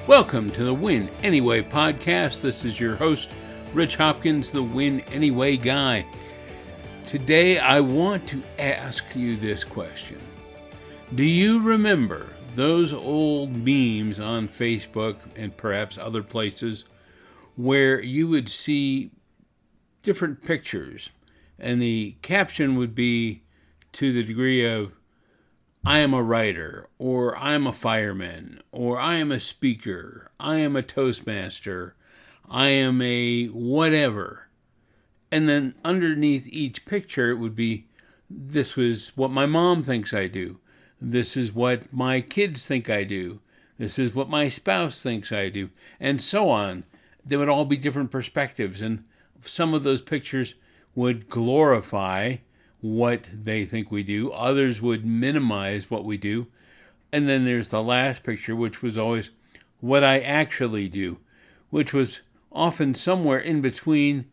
Welcome to the Win Anyway podcast. This is your host, Rich Hopkins, the Win Anyway guy. Today, I want to ask you this question. Do you remember those old memes on Facebook and perhaps other places where you would see different pictures and the caption would be to the degree of, I am a writer, or I am a fireman, or I am a speaker, I am a Toastmaster, I am a whatever. And then underneath each picture, it would be, this was what my mom thinks I do. This is what my kids think I do. This is what my spouse thinks I do. And so on. There would all be different perspectives. And some of those pictures would glorify what they think we do. Others would minimize what we do. And then there's the last picture, which was always what I actually do, which was often somewhere in between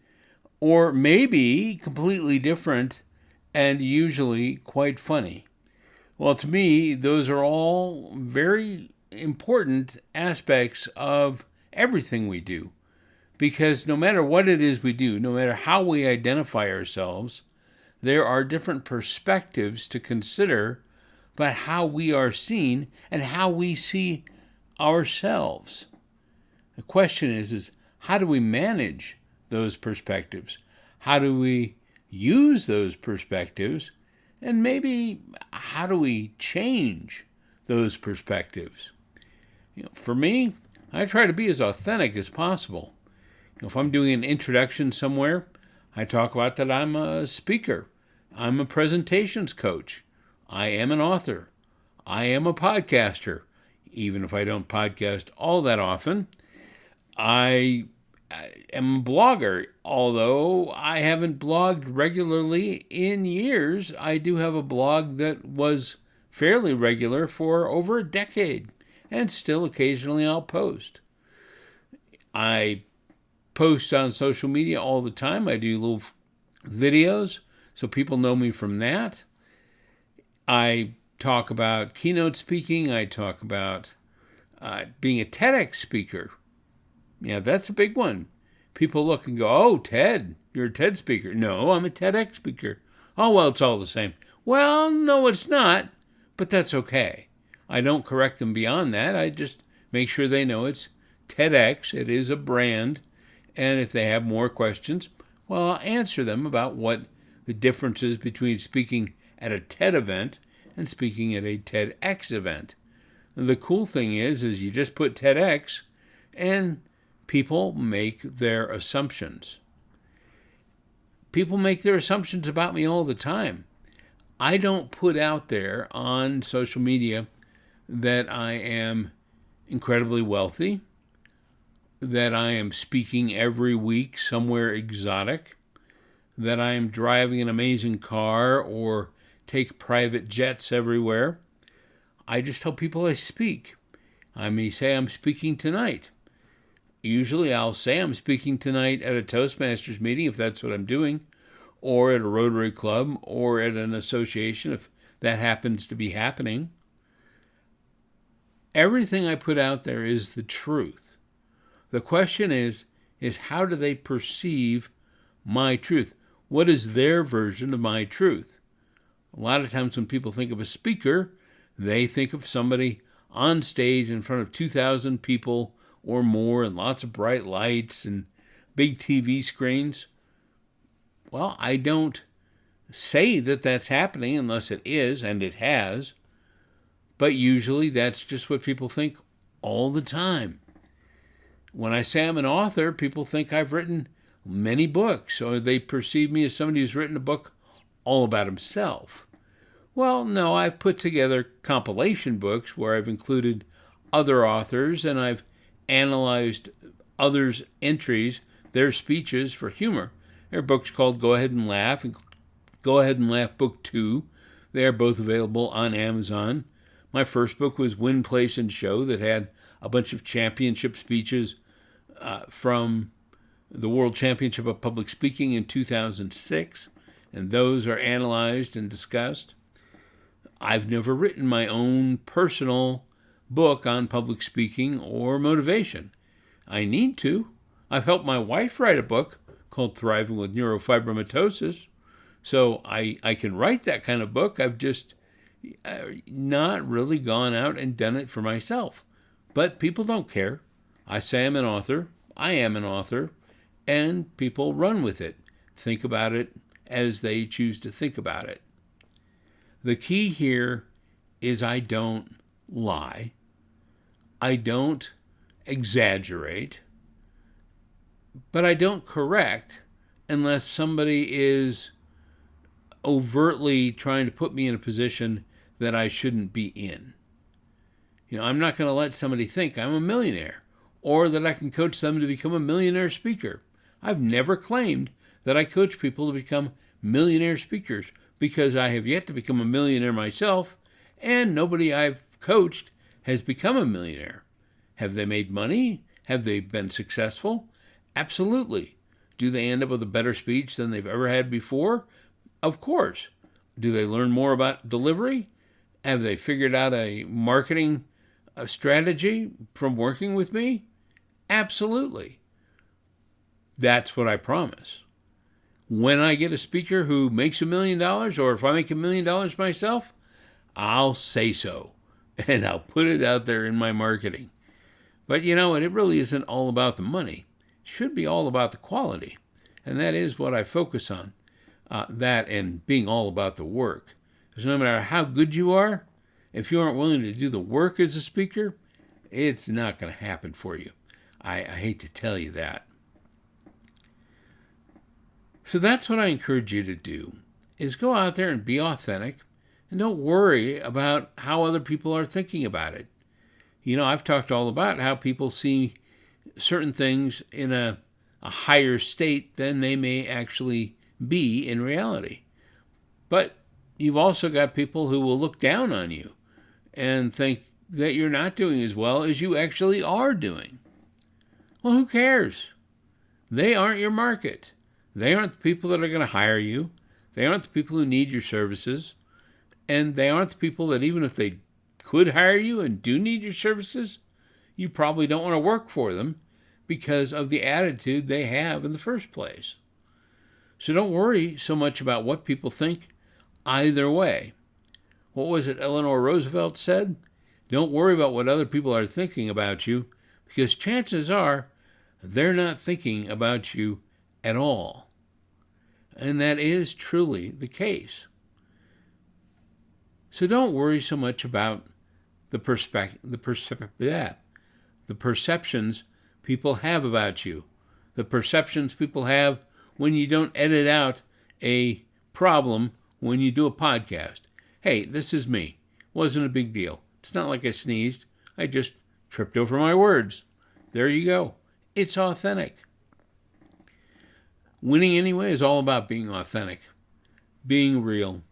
or maybe completely different and usually quite funny. Well, to me, those are all very important aspects of everything we do. Because no matter what it is we do, no matter how we identify ourselves, there are different perspectives to consider about how we are seen and how we see ourselves. The question is how do we manage those perspectives? How do we use those perspectives? And maybe how do we change those perspectives? For me, I try to be as authentic as possible. If I'm doing an introduction somewhere, I talk about that I'm a speaker. I'm a presentations coach. I am an author. I am a podcaster. Even if I don't podcast all that often, I am a blogger. Although I haven't blogged regularly in years, I do have a blog that was fairly regular for over a decade. And still occasionally I'll post. I post on social media all the time. I do little videos so people know me from that. I talk about keynote speaking. I talk about being a TEDx speaker. Yeah, that's a big one. People look and go, oh, TED, you're a TED speaker. No, I'm a TEDx speaker. Oh, well, it's all the same. Well, no, it's not, but that's okay. I don't correct them beyond that. I just make sure they know it's TEDx. It is a brand. And if they have more questions, well, I'll answer them about what the difference is between speaking at a TED event and speaking at a TEDx event. The cool thing is you just put TEDx and people make their assumptions. People make their assumptions about me all the time. I don't put out there on social media that I am incredibly wealthy, that I am speaking every week somewhere exotic, that I am driving an amazing car or take private jets everywhere. I just tell people I speak. I may say I'm speaking tonight. Usually I'll say I'm speaking tonight at a Toastmasters meeting if that's what I'm doing, or at a Rotary Club, or at an association if that happens to be happening. Everything I put out there is the truth. The question is how do they perceive my truth? What is their version of my truth? A lot of times when people think of a speaker, they think of somebody on stage in front of 2,000 people or more and lots of bright lights and big TV screens. Well, I don't say that that's happening unless it is, and it has. But usually that's just what people think all the time. When I say I'm an author, people think I've written many books, or they perceive me as somebody who's written a book all about himself. Well, no, I've put together compilation books where I've included other authors and I've analyzed others' entries, their speeches for humor. There are books called Go Ahead and Laugh and Go Ahead and Laugh Book 2. They are both available on Amazon. My first book was Win, Place, and Show that had a bunch of championship speeches from the World Championship of Public Speaking in 2006, and those are analyzed and discussed. I've never written my own personal book on public speaking or motivation. I need to. I've helped my wife write a book called Thriving with Neurofibromatosis, so I can write that kind of book. I've just not really gone out and done it for myself. But people don't care. I say I'm an author. I am an author. And people run with it. Think about it as they choose to think about it. The key here is I don't lie. I don't exaggerate. But I don't correct unless somebody is overtly trying to put me in a position that I shouldn't be in. I'm not going to let somebody think I'm a millionaire or that I can coach them to become a millionaire speaker. I've never claimed that I coach people to become millionaire speakers because I have yet to become a millionaire myself, and nobody I've coached has become a millionaire. Have they made money? Have they been successful? Absolutely. Do they end up with a better speech than they've ever had before? Of course. Do they learn more about delivery? Have they figured out a marketing strategy from working with me? Absolutely. That's what I promise. When I get a speaker who makes $1 million, or if I make $1 million myself, I'll say so. And I'll put it out there in my marketing. But it really isn't all about the money. It should be all about the quality. And that is what I focus on. That and being all about the work. Because no matter how good you are, if you aren't willing to do the work as a speaker, it's not going to happen for you. I hate to tell you that. So that's what I encourage you to do, is go out there and be authentic and don't worry about how other people are thinking about it. I've talked all about how people see certain things in a higher state than they may actually be in reality. But you've also got people who will look down on you and think that you're not doing as well as you actually are doing. Well, who cares? They aren't your market. They aren't the people that are going to hire you. They aren't the people who need your services. And they aren't the people that, even if they could hire you and do need your services, you probably don't want to work for them because of the attitude they have in the first place. So don't worry so much about what people think either way. What was it Eleanor Roosevelt said? Don't worry about what other people are thinking about you, because chances are they're not thinking about you at all. And that is truly the case. So don't worry so much about the perceptions people have about you, the perceptions people have when you don't edit out a problem when you do a podcast. Hey, this is me. Wasn't a big deal. It's not like I sneezed. I just tripped over my words. There you go. It's authentic. Winning anyway is all about being authentic, being real,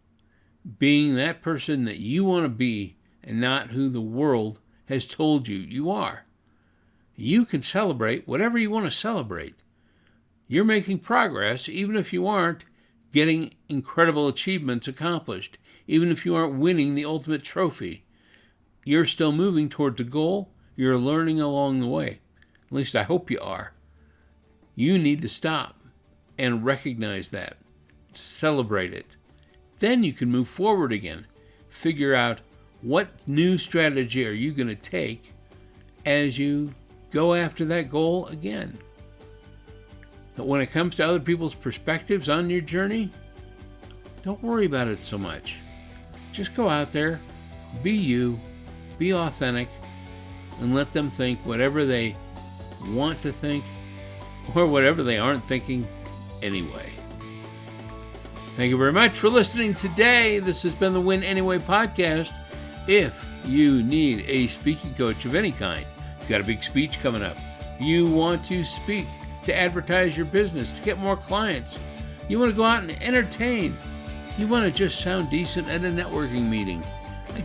being that person that you want to be and not who the world has told you you are. You can celebrate whatever you want to celebrate. You're making progress even if you aren't getting incredible achievements accomplished, even if you aren't winning the ultimate trophy. You're still moving toward the goal. You're learning along the way. At least I hope you are. You need to stop and recognize that. Celebrate it. Then you can move forward again. Figure out what new strategy are you going to take as you go after that goal again. But when it comes to other people's perspectives on your journey, don't worry about it so much. Just go out there, be you, be authentic, and let them think whatever they want to think or whatever they aren't thinking anyway. Thank you very much for listening today. This has been the Win Anyway podcast. If you need a speaking coach of any kind, you've got a big speech coming up, you want to speak, to advertise your business, to get more clients, you want to go out and entertain, you want to just sound decent at a networking meeting,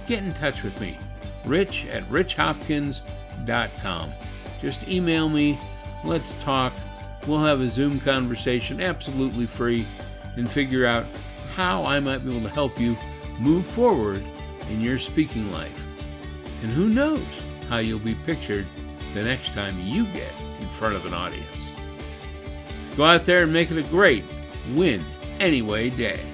get in touch with me, rich@richhopkins.com. Just email me, let's talk, we'll have a Zoom conversation absolutely free and figure out how I might be able to help you move forward in your speaking life. And who knows how you'll be pictured the next time you get in front of an audience. Go out there and make it a great Win Anyway day.